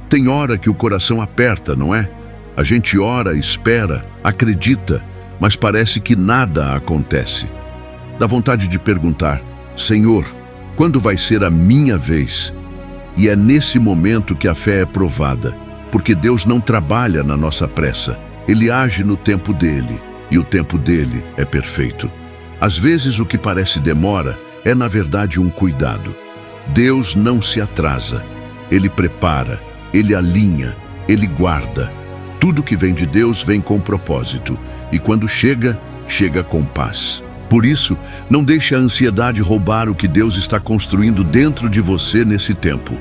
Tem hora que o coração aperta, não é? A gente ora, espera, acredita, mas parece que nada acontece. Dá vontade de perguntar: Senhor, quando vai ser a minha vez? E é nesse momento que a fé é provada, porque Deus não trabalha na nossa pressa. Ele age no tempo dele, e o tempo dele é perfeito. Às vezes o que parece demora é na verdade um cuidado. Deus não se atrasa. Ele prepara, Ele alinha, Ele guarda. Tudo que vem de Deus vem com propósito, e quando chega, chega com paz. Por isso, não deixe a ansiedade roubar o que Deus está construindo dentro de você nesse tempo.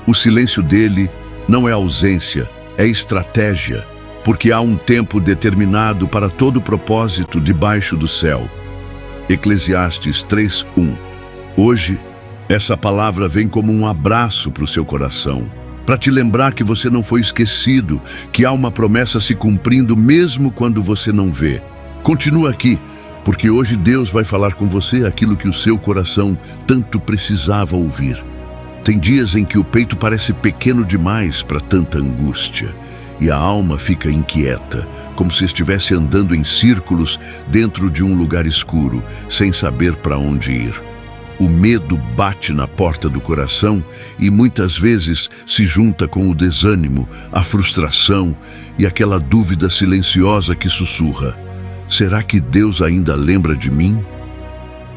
O silêncio dele não é ausência, é estratégia, porque há um tempo determinado para todo propósito debaixo do céu. Eclesiastes 3:1. Hoje, essa palavra vem como um abraço para o seu coração, para te lembrar que você não foi esquecido, que há uma promessa se cumprindo mesmo quando você não vê. Continua aqui, porque hoje Deus vai falar com você aquilo que o seu coração tanto precisava ouvir. Tem dias em que o peito parece pequeno demais para tanta angústia, e a alma fica inquieta, como se estivesse andando em círculos dentro de um lugar escuro, sem saber para onde ir. O medo bate na porta do coração e muitas vezes se junta com o desânimo, a frustração e aquela dúvida silenciosa que sussurra: será que Deus ainda lembra de mim?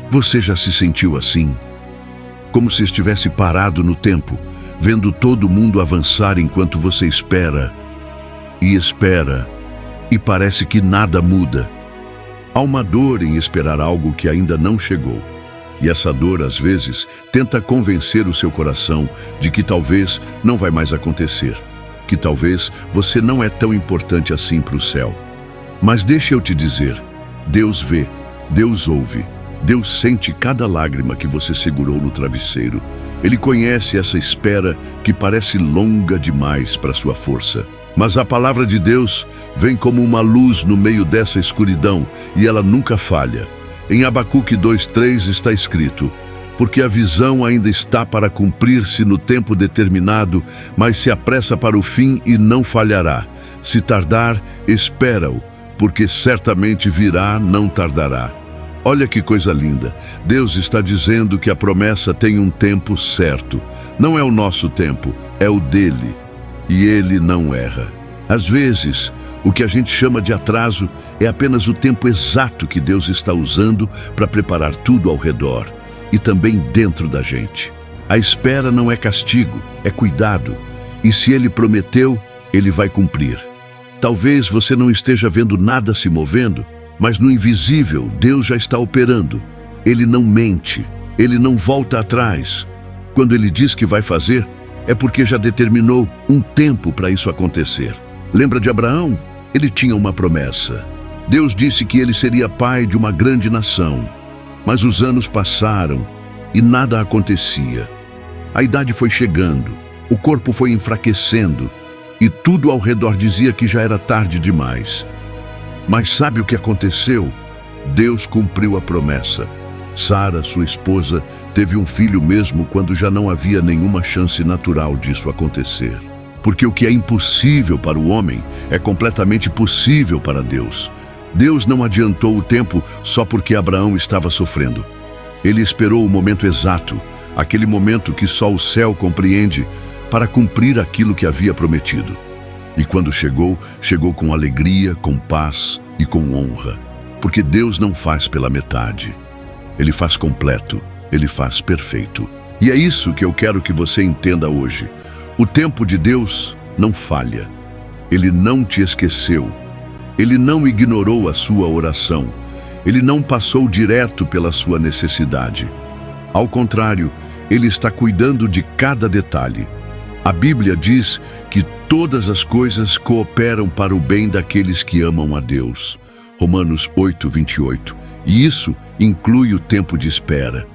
Você já se sentiu assim? Como se estivesse parado no tempo, vendo todo mundo avançar enquanto você espera, e parece que nada muda. Há uma dor em esperar algo que ainda não chegou. E essa dor, às vezes, tenta convencer o seu coração de que talvez não vai mais acontecer, que talvez você não é tão importante assim para o céu. Mas deixa eu te dizer, Deus vê, Deus ouve, Deus sente cada lágrima que você segurou no travesseiro. Ele conhece essa espera que parece longa demais para sua força. Mas a palavra de Deus vem como uma luz no meio dessa escuridão e ela nunca falha. Em Abacuque 2:3 está escrito: porque a visão ainda está para cumprir-se no tempo determinado, mas se apressa para o fim e não falhará. Se tardar, espera-o, porque certamente virá, não tardará. Olha que coisa linda. Deus está dizendo que a promessa tem um tempo certo. Não é o nosso tempo, é o dele. E ele não erra. Às vezes, o que a gente chama de atraso é apenas o tempo exato que Deus está usando para preparar tudo ao redor e também dentro da gente. A espera não é castigo, é cuidado. E se Ele prometeu, Ele vai cumprir. Talvez você não esteja vendo nada se movendo, mas no invisível Deus já está operando. Ele não mente, Ele não volta atrás. Quando Ele diz que vai fazer, é porque já determinou um tempo para isso acontecer. Lembra de Abraão? Ele tinha uma promessa. Deus disse que ele seria pai de uma grande nação. Mas os anos passaram e nada acontecia. A idade foi chegando, o corpo foi enfraquecendo e tudo ao redor dizia que já era tarde demais. Mas sabe o que aconteceu? Deus cumpriu a promessa. Sara, sua esposa, teve um filho mesmo quando já não havia nenhuma chance natural disso acontecer. Porque o que é impossível para o homem é completamente possível para Deus. Deus não adiantou o tempo só porque Abraão estava sofrendo. Ele esperou o momento exato, aquele momento que só o céu compreende, para cumprir aquilo que havia prometido. E quando chegou, chegou com alegria, com paz e com honra. Porque Deus não faz pela metade. Ele faz completo, Ele faz perfeito. E é isso que eu quero que você entenda hoje. O tempo de Deus não falha. Ele não te esqueceu. Ele não ignorou a sua oração. Ele não passou direto pela sua necessidade. Ao contrário, Ele está cuidando de cada detalhe. A Bíblia diz que todas as coisas cooperam para o bem daqueles que amam a Deus. Romanos 8:28. E isso inclui o tempo de espera.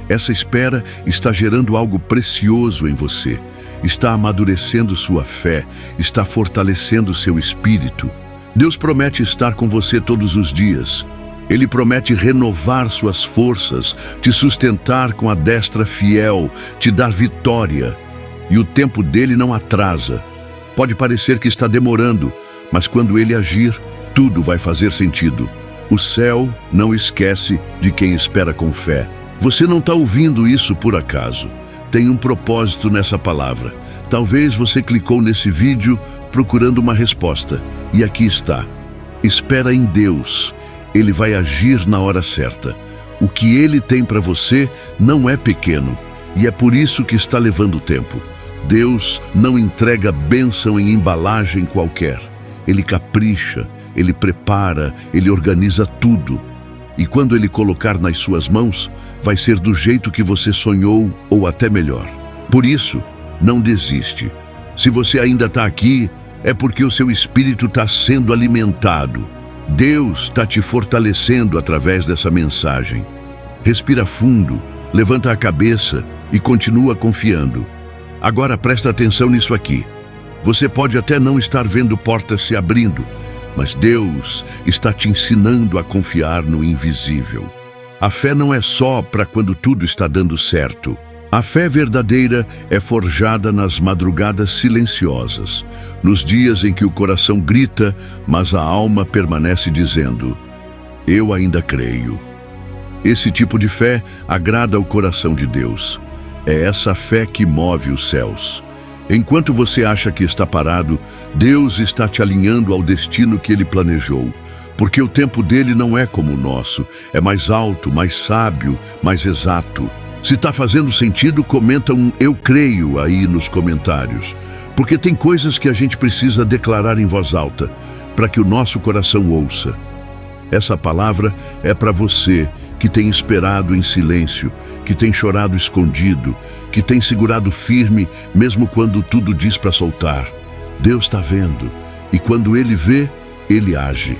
Essa espera está gerando algo precioso em você. Está amadurecendo sua fé, está fortalecendo seu espírito. Deus promete estar com você todos os dias. Ele promete renovar suas forças, te sustentar com a destra fiel, te dar vitória. E o tempo dele não atrasa. Pode parecer que está demorando, mas quando ele agir, tudo vai fazer sentido. O céu não esquece de quem espera com fé. Você não está ouvindo isso por acaso. Tem um propósito nessa palavra. Talvez você clicou nesse vídeo procurando uma resposta. E aqui está. Espera em Deus. Ele vai agir na hora certa. O que Ele tem para você não é pequeno. E é por isso que está levando tempo. Deus não entrega bênção em embalagem qualquer. Ele capricha, Ele prepara, Ele organiza tudo. E quando Ele colocar nas suas mãos, vai ser do jeito que você sonhou ou até melhor. Por isso, não desiste. Se você ainda está aqui, é porque o seu espírito está sendo alimentado. Deus está te fortalecendo através dessa mensagem. Respira fundo, levanta a cabeça e continua confiando. Agora presta atenção nisso aqui. Você pode até não estar vendo portas se abrindo, mas Deus está te ensinando a confiar no invisível. A fé não é só para quando tudo está dando certo. A fé verdadeira é forjada nas madrugadas silenciosas, nos dias em que o coração grita, mas a alma permanece dizendo: eu ainda creio. Esse tipo de fé agrada ao coração de Deus. É essa fé que move os céus. Enquanto você acha que está parado, Deus está te alinhando ao destino que Ele planejou. Porque o tempo dele não é como o nosso. É mais alto, mais sábio, mais exato. Se está fazendo sentido, comenta um "eu creio" aí nos comentários. Porque tem coisas que a gente precisa declarar em voz alta, para que o nosso coração ouça. Essa palavra é para você que tem esperado em silêncio, que tem chorado escondido, que tem segurado firme mesmo quando tudo diz para soltar. Deus está vendo, e quando Ele vê, Ele age.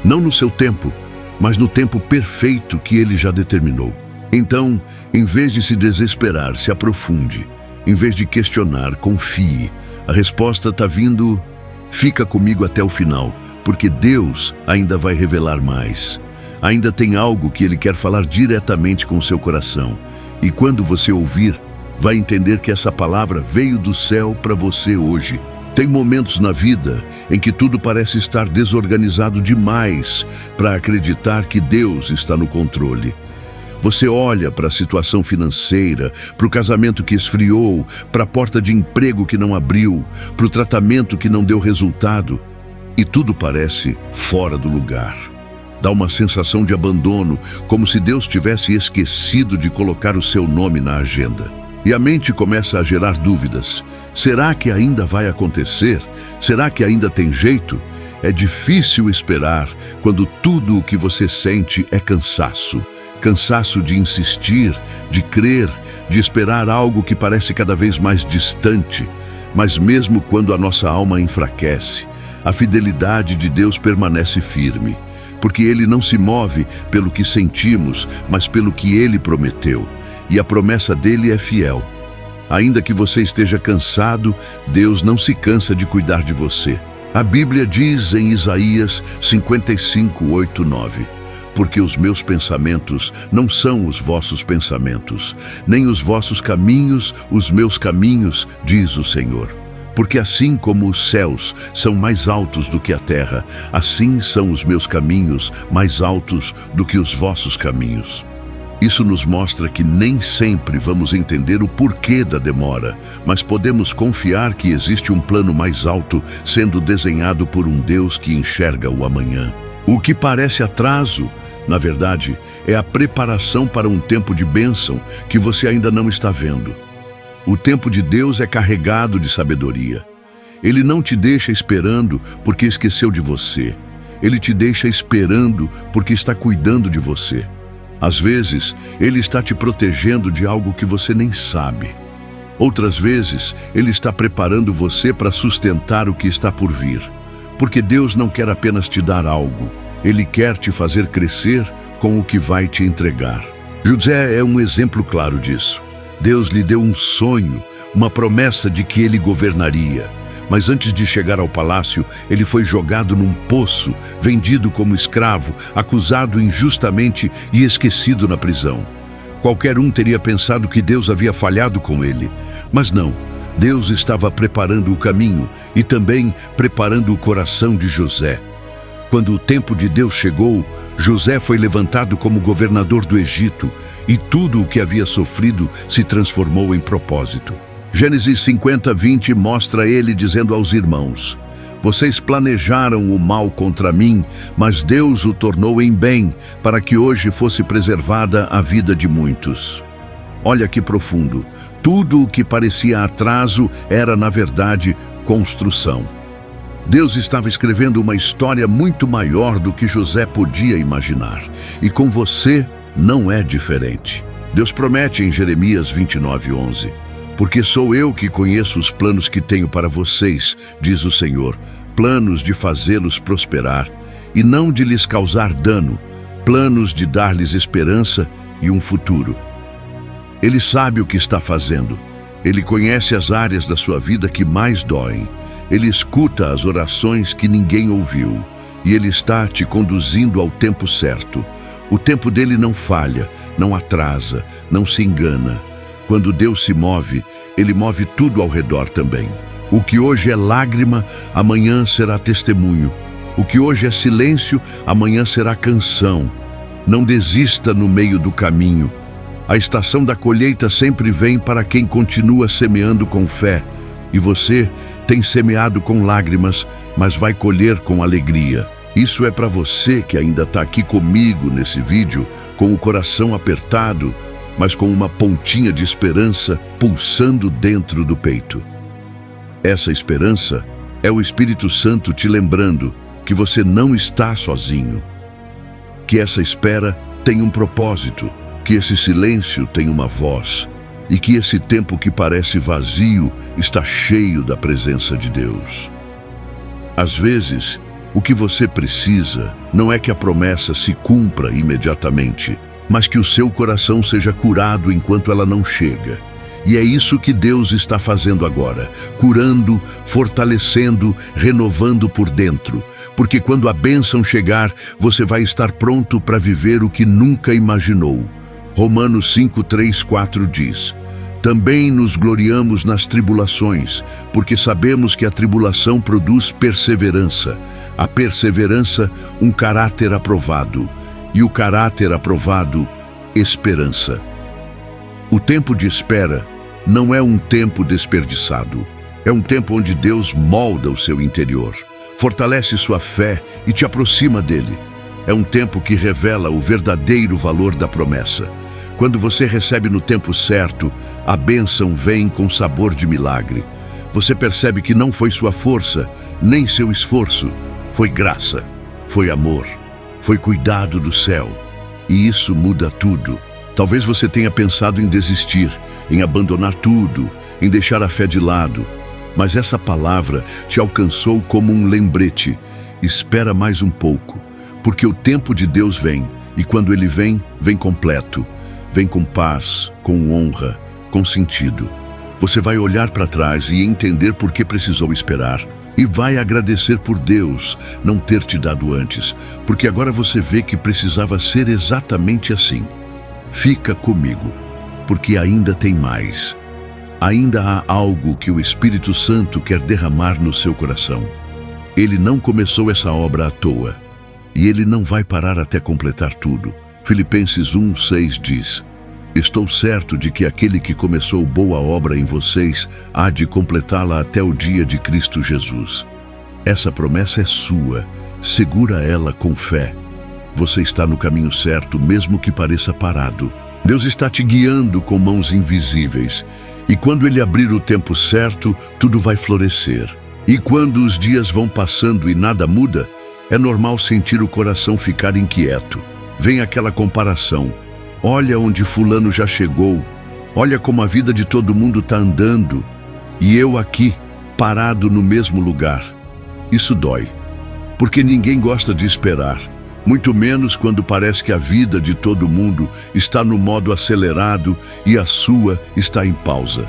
Não no seu tempo, mas no tempo perfeito que Ele já determinou. Então, em vez de se desesperar, se aprofunde. Em vez de questionar, confie. A resposta está vindo. Fica comigo até o final, porque Deus ainda vai revelar mais. Ainda tem algo que Ele quer falar diretamente com o seu coração. E quando você ouvir, vai entender que essa palavra veio do céu para você hoje. Tem momentos na vida em que tudo parece estar desorganizado demais para acreditar que Deus está no controle. Você olha para a situação financeira, para o casamento que esfriou, para a porta de emprego que não abriu, para o tratamento que não deu resultado, e tudo parece fora do lugar. Dá uma sensação de abandono, como se Deus tivesse esquecido de colocar o seu nome na agenda. E a mente começa a gerar dúvidas. Será que ainda vai acontecer? Será que ainda tem jeito? É difícil esperar quando tudo o que você sente é cansaço. Cansaço de insistir, de crer, de esperar algo que parece cada vez mais distante. Mas mesmo quando a nossa alma enfraquece, a fidelidade de Deus permanece firme. Porque Ele não se move pelo que sentimos, mas pelo que Ele prometeu. E a promessa dele é fiel. Ainda que você esteja cansado, Deus não se cansa de cuidar de você. A Bíblia diz em Isaías 55, 8, 9: porque os meus pensamentos não são os vossos pensamentos, nem os vossos caminhos os meus caminhos, diz o Senhor. Porque assim como os céus são mais altos do que a terra, assim são os meus caminhos mais altos do que os vossos caminhos. Isso nos mostra que nem sempre vamos entender o porquê da demora, mas podemos confiar que existe um plano mais alto sendo desenhado por um Deus que enxerga o amanhã. O que parece atraso, na verdade, é a preparação para um tempo de bênção que você ainda não está vendo. O tempo de Deus é carregado de sabedoria. Ele não te deixa esperando porque esqueceu de você. Ele te deixa esperando porque está cuidando de você. Às vezes, Ele está te protegendo de algo que você nem sabe. Outras vezes, Ele está preparando você para sustentar o que está por vir. Porque Deus não quer apenas te dar algo. Ele quer te fazer crescer com o que vai te entregar. José é um exemplo claro disso. Deus lhe deu um sonho, uma promessa de que ele governaria. Mas antes de chegar ao palácio, ele foi jogado num poço, vendido como escravo, acusado injustamente e esquecido na prisão. Qualquer um teria pensado que Deus havia falhado com ele. Mas não, Deus estava preparando o caminho e também preparando o coração de José. Quando o tempo de Deus chegou, José foi levantado como governador do Egito e tudo o que havia sofrido se transformou em propósito. Gênesis 50:20 mostra ele dizendo aos irmãos: vocês planejaram o mal contra mim, mas Deus o tornou em bem, para que hoje fosse preservada a vida de muitos. Olha que profundo. Tudo o que parecia atraso era, na verdade, construção. Deus estava escrevendo uma história muito maior do que José podia imaginar. E com você não é diferente. Deus promete em Jeremias 29:11: porque sou eu que conheço os planos que tenho para vocês, diz o Senhor, planos de fazê-los prosperar e não de lhes causar dano, planos de dar-lhes esperança e um futuro. Ele sabe o que está fazendo. Ele conhece as áreas da sua vida que mais doem. Ele escuta as orações que ninguém ouviu. E Ele está te conduzindo ao tempo certo. O tempo dele não falha, não atrasa, não se engana. Quando Deus se move, Ele move tudo ao redor também. O que hoje é lágrima, amanhã será testemunho. O que hoje é silêncio, amanhã será canção. Não desista no meio do caminho. A estação da colheita sempre vem para quem continua semeando com fé. E você tem semeado com lágrimas, mas vai colher com alegria. Isso é para você que ainda está aqui comigo nesse vídeo, com o coração apertado, mas com uma pontinha de esperança pulsando dentro do peito. Essa esperança é o Espírito Santo te lembrando que você não está sozinho, que essa espera tem um propósito, que esse silêncio tem uma voz e que esse tempo que parece vazio está cheio da presença de Deus. Às vezes, o que você precisa não é que a promessa se cumpra imediatamente, mas que o seu coração seja curado enquanto ela não chega. E é isso que Deus está fazendo agora, curando, fortalecendo, renovando por dentro. Porque quando a bênção chegar, você vai estar pronto para viver o que nunca imaginou. Romanos 5:3-4 diz: também nos gloriamos nas tribulações, porque sabemos que a tribulação produz perseverança. A perseverança, um caráter aprovado. E o caráter aprovado, esperança. O tempo de espera não é um tempo desperdiçado. É um tempo onde Deus molda o seu interior, fortalece sua fé e te aproxima dele. É um tempo que revela o verdadeiro valor da promessa. Quando você recebe no tempo certo, a bênção vem com sabor de milagre. Você percebe que não foi sua força, nem seu esforço. Foi graça, foi amor, foi cuidado do céu. E isso muda tudo. Talvez você tenha pensado em desistir, em abandonar tudo, em deixar a fé de lado. Mas essa palavra te alcançou como um lembrete. Espera mais um pouco, porque o tempo de Deus vem, e quando ele vem, vem completo. Vem com paz, com honra, com sentido. Você vai olhar para trás e entender por que precisou esperar. E vai agradecer por Deus não ter te dado antes, porque agora você vê que precisava ser exatamente assim. Fica comigo, porque ainda tem mais. Ainda há algo que o Espírito Santo quer derramar no seu coração. Ele não começou essa obra à toa, e ele não vai parar até completar tudo. Filipenses 1:6 diz: estou certo de que aquele que começou boa obra em vocês há de completá-la até o dia de Cristo Jesus. Essa promessa é sua, segura ela com fé. Você está no caminho certo, mesmo que pareça parado. Deus está te guiando com mãos invisíveis. E quando Ele abrir o tempo certo, tudo vai florescer. E quando os dias vão passando e nada muda, é normal sentir o coração ficar inquieto. Vem aquela comparação. Olha onde fulano já chegou. Olha como a vida de todo mundo está andando. E eu aqui, parado no mesmo lugar. Isso dói. Porque ninguém gosta de esperar. Muito menos quando parece que a vida de todo mundo está no modo acelerado e a sua está em pausa.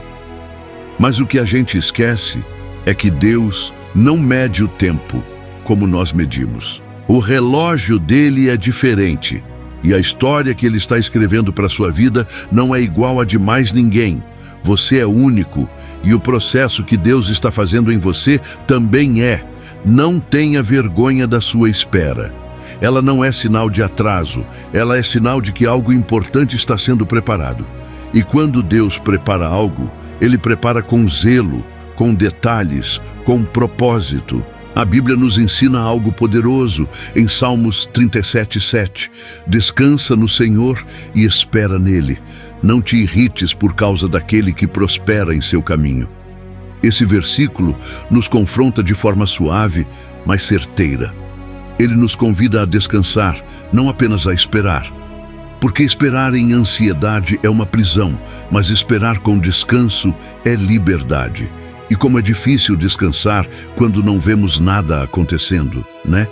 Mas o que a gente esquece é que Deus não mede o tempo como nós medimos. O relógio dele é diferente, e a história que ele está escrevendo para a sua vida não é igual a de mais ninguém. Você é único e o processo que Deus está fazendo em você também é. Não tenha vergonha da sua espera. Ela não é sinal de atraso, ela é sinal de que algo importante está sendo preparado. E quando Deus prepara algo, Ele prepara com zelo, com detalhes, com propósito. A Bíblia nos ensina algo poderoso em Salmos 37:7. Descansa no Senhor e espera nele. Não te irrites por causa daquele que prospera em seu caminho. Esse versículo nos confronta de forma suave, mas certeira. Ele nos convida a descansar, não apenas a esperar. Porque esperar em ansiedade é uma prisão, mas esperar com descanso é liberdade. E como é difícil descansar quando não vemos nada acontecendo, né?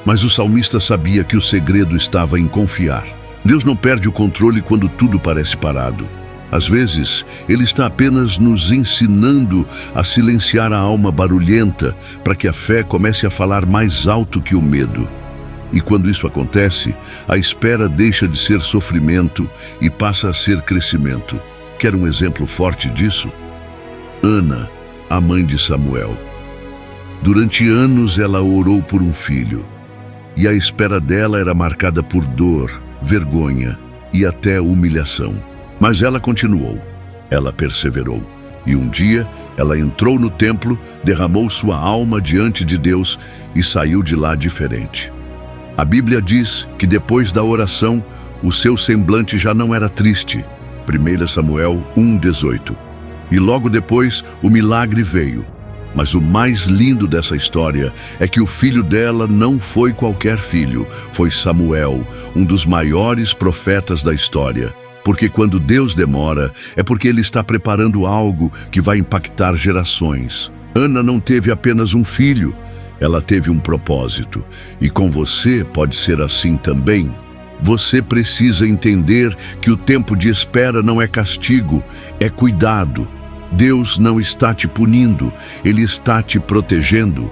Mas o salmista sabia que o segredo estava em confiar. Deus não perde o controle quando tudo parece parado. Às vezes, Ele está apenas nos ensinando a silenciar a alma barulhenta para que a fé comece a falar mais alto que o medo. E quando isso acontece, a espera deixa de ser sofrimento e passa a ser crescimento. Quer um exemplo forte disso? Ana, a mãe de Samuel. Durante anos ela orou por um filho, e a espera dela era marcada por dor, vergonha e até humilhação. Mas ela continuou, ela perseverou. E um dia ela entrou no templo, derramou sua alma diante de Deus e saiu de lá diferente. A Bíblia diz que depois da oração, o seu semblante já não era triste. 1 Samuel 1:18. E logo depois, o milagre veio. Mas o mais lindo dessa história é que o filho dela não foi qualquer filho, foi Samuel, um dos maiores profetas da história. Porque quando Deus demora, é porque Ele está preparando algo que vai impactar gerações. Ana não teve apenas um filho, ela teve um propósito. E com você pode ser assim também. Você precisa entender que o tempo de espera não é castigo, é cuidado. Deus não está te punindo, Ele está te protegendo.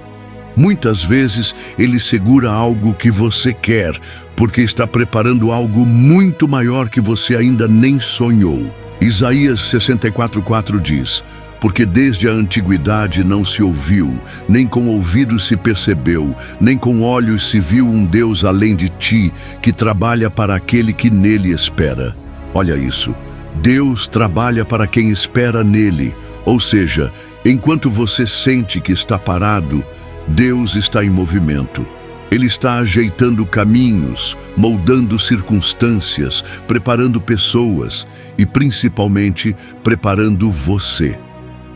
Muitas vezes Ele segura algo que você quer, porque está preparando algo muito maior que você ainda nem sonhou. Isaías 64:4 diz: porque desde a antiguidade não se ouviu, nem com ouvidos se percebeu, nem com olhos se viu um Deus além de ti, que trabalha para aquele que nele espera. Olha isso. Deus trabalha para quem espera nele, ou seja, enquanto você sente que está parado, Deus está em movimento. Ele está ajeitando caminhos, moldando circunstâncias, preparando pessoas e, principalmente, preparando você.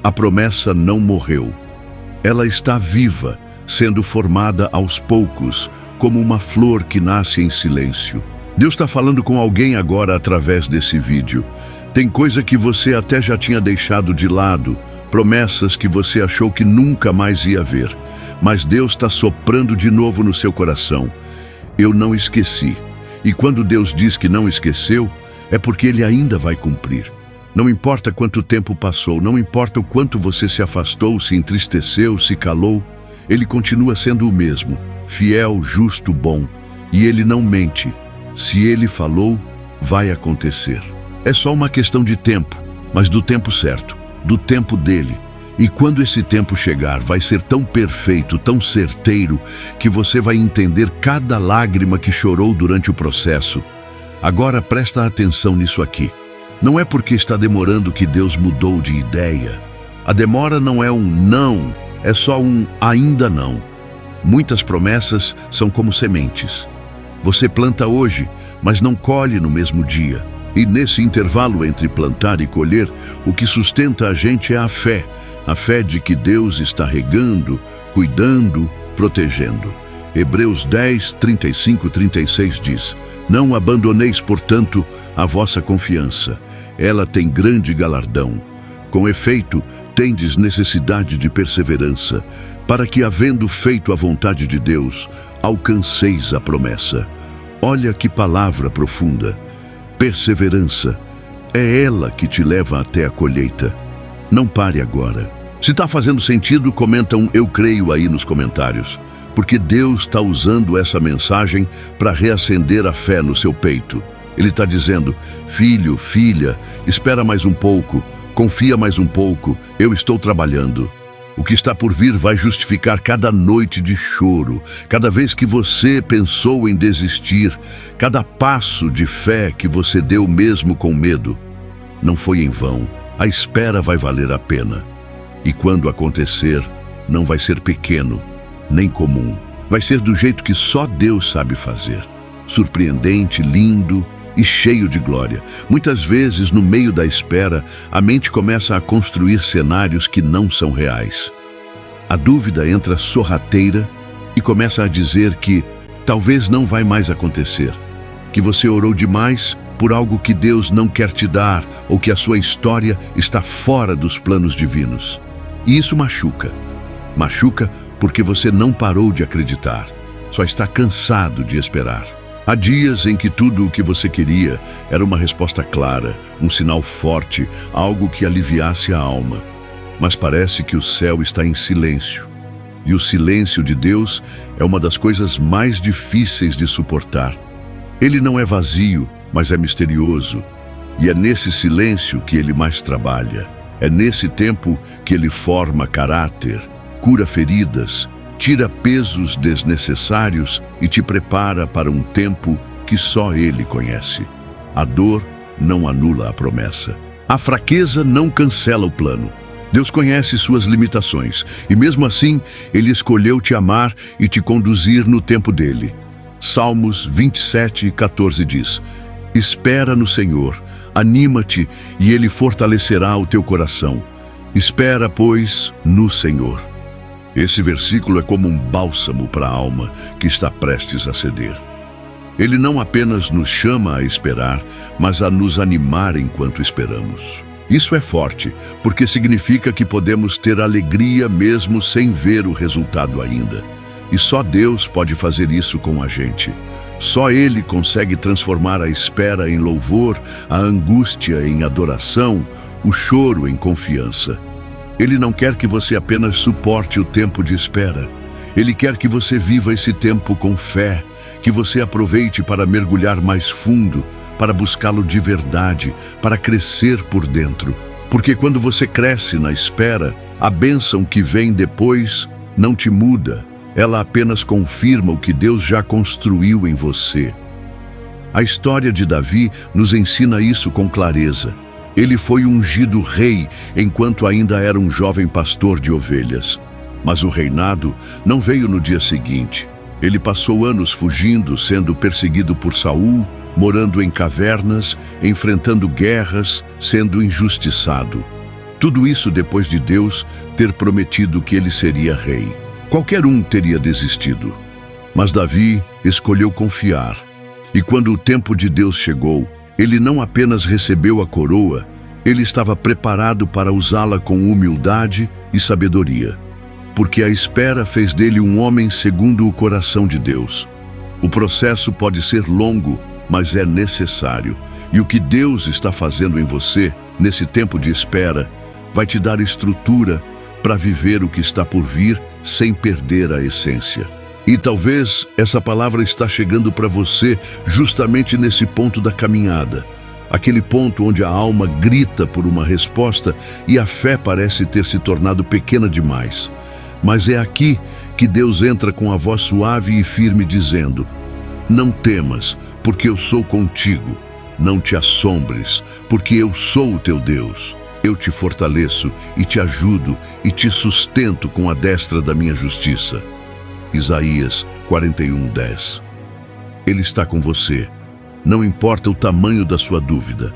A promessa não morreu. Ela está viva, sendo formada aos poucos, como uma flor que nasce em silêncio. Deus está falando com alguém agora através desse vídeo. Tem coisa que você até já tinha deixado de lado, promessas que você achou que nunca mais ia ver. Mas Deus está soprando de novo no seu coração. Eu não esqueci. E quando Deus diz que não esqueceu, é porque Ele ainda vai cumprir. Não importa quanto tempo passou, não importa o quanto você se afastou, se entristeceu, se calou, Ele continua sendo o mesmo, fiel, justo, bom. E Ele não mente. Se Ele falou, vai acontecer. É só uma questão de tempo, mas do tempo certo, do tempo dele. E quando esse tempo chegar, vai ser tão perfeito, tão certeiro, que você vai entender cada lágrima que chorou durante o processo. Agora presta atenção nisso aqui. Não é porque está demorando que Deus mudou de ideia. A demora não é um não, é só um ainda não. Muitas promessas são como sementes. Você planta hoje, mas não colhe no mesmo dia. E nesse intervalo entre plantar e colher, o que sustenta a gente é a fé de que Deus está regando, cuidando, protegendo. Hebreus 10, 35, 36 diz: não abandoneis, portanto, a vossa confiança. Ela tem grande galardão. Com efeito, tendes necessidade de perseverança, para que, havendo feito a vontade de Deus, alcanceis a promessa. Olha que palavra profunda. Perseverança. É ela que te leva até a colheita. Não pare agora. Se está fazendo sentido, comenta um "eu creio" aí nos comentários, porque Deus está usando essa mensagem para reacender a fé no seu peito. Ele está dizendo: filho, filha, espera mais um pouco, Confia mais um pouco, eu estou trabalhando. O que está por vir vai justificar cada noite de choro, cada vez que você pensou em desistir, cada passo de fé que você deu mesmo com medo. Não foi em vão, a espera vai valer a pena. E quando acontecer, não vai ser pequeno, nem comum. Vai ser do jeito que só Deus sabe fazer. Surpreendente, lindo e cheio de glória. Muitas vezes, no meio da espera, a mente começa a construir cenários que não são reais. A dúvida entra sorrateira e começa a dizer que talvez não vai mais acontecer, que você orou demais por algo que Deus não quer te dar ou que a sua história está fora dos planos divinos. E isso machuca. Machuca porque você não parou de acreditar, só está cansado de esperar. Há dias em que tudo o que você queria era uma resposta clara, um sinal forte, algo que aliviasse a alma. Mas parece que o céu está em silêncio. E o silêncio de Deus é uma das coisas mais difíceis de suportar. Ele não é vazio, mas é misterioso. E é nesse silêncio que ele mais trabalha. É nesse tempo que ele forma caráter, cura feridas, tira pesos desnecessários e te prepara para um tempo que só Ele conhece. A dor não anula a promessa. A fraqueza não cancela o plano. Deus conhece suas limitações e mesmo assim Ele escolheu te amar e te conduzir no tempo dele. Salmos 27:14 diz: Espera no Senhor, anima-te e Ele fortalecerá o teu coração. Espera, pois, no Senhor. Esse versículo é como um bálsamo para a alma que está prestes a ceder. Ele não apenas nos chama a esperar, mas a nos animar enquanto esperamos. Isso é forte, porque significa que podemos ter alegria mesmo sem ver o resultado ainda. E só Deus pode fazer isso com a gente. Só Ele consegue transformar a espera em louvor, a angústia em adoração, o choro em confiança. Ele não quer que você apenas suporte o tempo de espera. Ele quer que você viva esse tempo com fé, que você aproveite para mergulhar mais fundo, para buscá-lo de verdade, para crescer por dentro. Porque quando você cresce na espera, a bênção que vem depois não te muda. Ela apenas confirma o que Deus já construiu em você. A história de Davi nos ensina isso com clareza. Ele foi ungido rei enquanto ainda era um jovem pastor de ovelhas. Mas o reinado não veio no dia seguinte. Ele passou anos fugindo, sendo perseguido por Saul, morando em cavernas, enfrentando guerras, sendo injustiçado. Tudo isso depois de Deus ter prometido que ele seria rei. Qualquer um teria desistido. Mas Davi escolheu confiar. E quando o tempo de Deus chegou, ele não apenas recebeu a coroa, ele estava preparado para usá-la com humildade e sabedoria. Porque a espera fez dele um homem segundo o coração de Deus. O processo pode ser longo, mas é necessário. E o que Deus está fazendo em você, nesse tempo de espera, vai te dar estrutura para viver o que está por vir sem perder a essência. E talvez essa palavra está chegando para você justamente nesse ponto da caminhada. Aquele ponto onde a alma grita por uma resposta e a fé parece ter se tornado pequena demais. Mas é aqui que Deus entra com a voz suave e firme dizendo: não temas, porque eu sou contigo. Não te assombres, porque eu sou o teu Deus. Eu te fortaleço e te ajudo e te sustento com a destra da minha justiça. Isaías 41:10. Ele está com você. Não importa o tamanho da sua dúvida,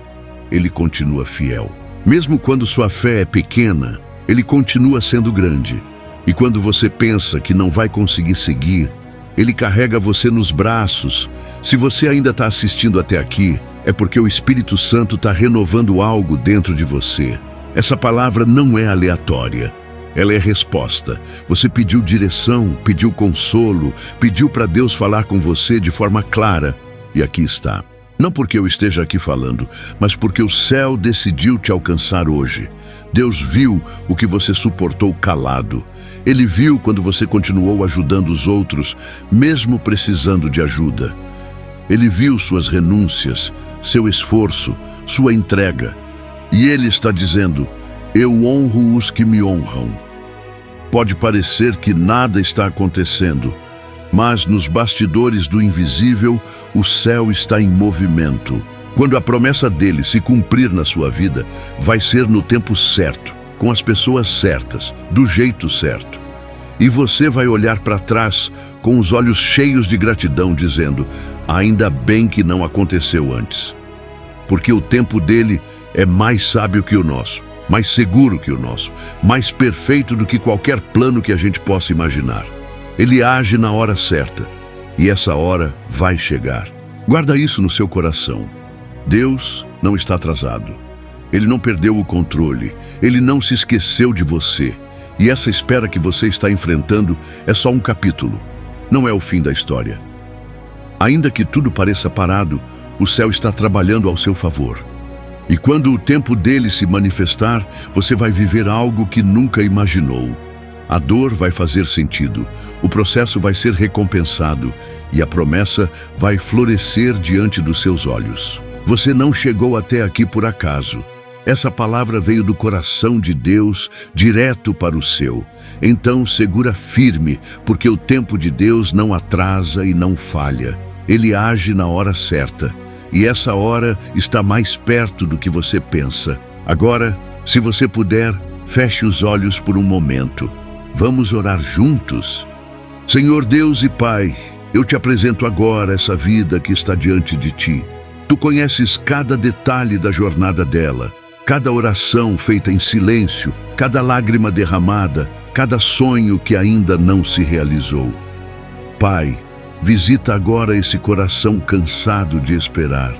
Ele continua fiel. Mesmo quando sua fé é pequena, Ele continua sendo grande. E quando você pensa que não vai conseguir seguir, Ele carrega você nos braços. Se você ainda está assistindo até aqui, é porque o Espírito Santo está renovando algo dentro de você. Essa palavra não é aleatória. Ela é resposta. Você pediu direção, pediu consolo, pediu para Deus falar com você de forma clara. E aqui está. Não porque eu esteja aqui falando, mas porque o céu decidiu te alcançar hoje. Deus viu o que você suportou calado. Ele viu quando você continuou ajudando os outros, mesmo precisando de ajuda. Ele viu suas renúncias, seu esforço, sua entrega. E Ele está dizendo: eu honro os que me honram. Pode parecer que nada está acontecendo, mas nos bastidores do invisível, o céu está em movimento. Quando a promessa dele se cumprir na sua vida, vai ser no tempo certo, com as pessoas certas, do jeito certo. E você vai olhar para trás com os olhos cheios de gratidão, dizendo: ainda bem que não aconteceu antes. Porque o tempo dele é mais sábio que o nosso, mais seguro que o nosso, mais perfeito do que qualquer plano que a gente possa imaginar. Ele age na hora certa, e essa hora vai chegar. Guarda isso no seu coração. Deus não está atrasado. Ele não perdeu o controle. Ele não se esqueceu de você. E essa espera que você está enfrentando é só um capítulo. Não é o fim da história. Ainda que tudo pareça parado, o céu está trabalhando ao seu favor. E quando o tempo dele se manifestar, você vai viver algo que nunca imaginou. A dor vai fazer sentido, o processo vai ser recompensado e a promessa vai florescer diante dos seus olhos. Você não chegou até aqui por acaso. Essa palavra veio do coração de Deus, direto para o seu. Então segura firme, porque o tempo de Deus não atrasa e não falha. Ele age na hora certa, e essa hora está mais perto do que você pensa. Agora, se você puder, feche os olhos por um momento. Vamos orar juntos? Senhor Deus e Pai, eu te apresento agora essa vida que está diante de ti. Tu conheces cada detalhe da jornada dela, cada oração feita em silêncio, cada lágrima derramada, cada sonho que ainda não se realizou. Pai, visita agora esse coração cansado de esperar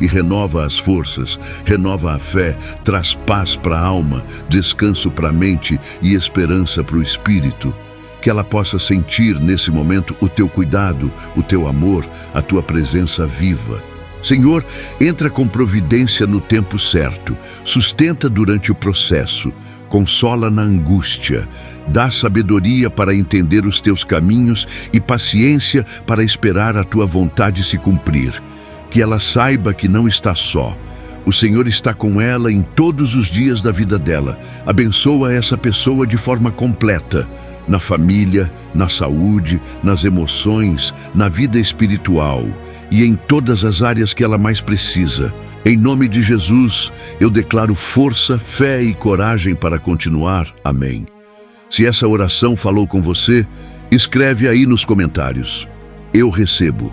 e renova as forças, renova a fé, traz paz para a alma, descanso para a mente e esperança para o espírito. Que ela possa sentir nesse momento o teu cuidado, o teu amor, a tua presença viva. Senhor, entra com providência no tempo certo, sustenta durante o processo, consola na angústia, dá sabedoria para entender os teus caminhos e paciência para esperar a tua vontade se cumprir. Que ela saiba que não está só. O Senhor está com ela em todos os dias da vida dela. Abençoa essa pessoa de forma completa, na família, na saúde, nas emoções, na vida espiritual e em todas as áreas que ela mais precisa. Em nome de Jesus, eu declaro força, fé e coragem para continuar. Amém. Se essa oração falou com você, escreve aí nos comentários: eu recebo.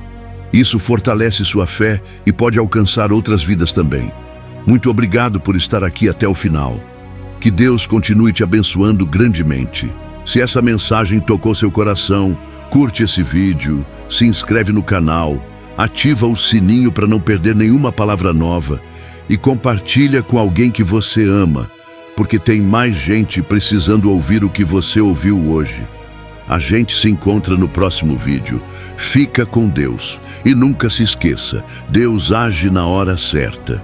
Isso fortalece sua fé e pode alcançar outras vidas também. Muito obrigado por estar aqui até o final. Que Deus continue te abençoando grandemente. Se essa mensagem tocou seu coração, curte esse vídeo, se inscreve no canal, ativa o sininho para não perder nenhuma palavra nova e compartilha com alguém que você ama, porque tem mais gente precisando ouvir o que você ouviu hoje. A gente se encontra no próximo vídeo. Fica com Deus e nunca se esqueça, Deus age na hora certa.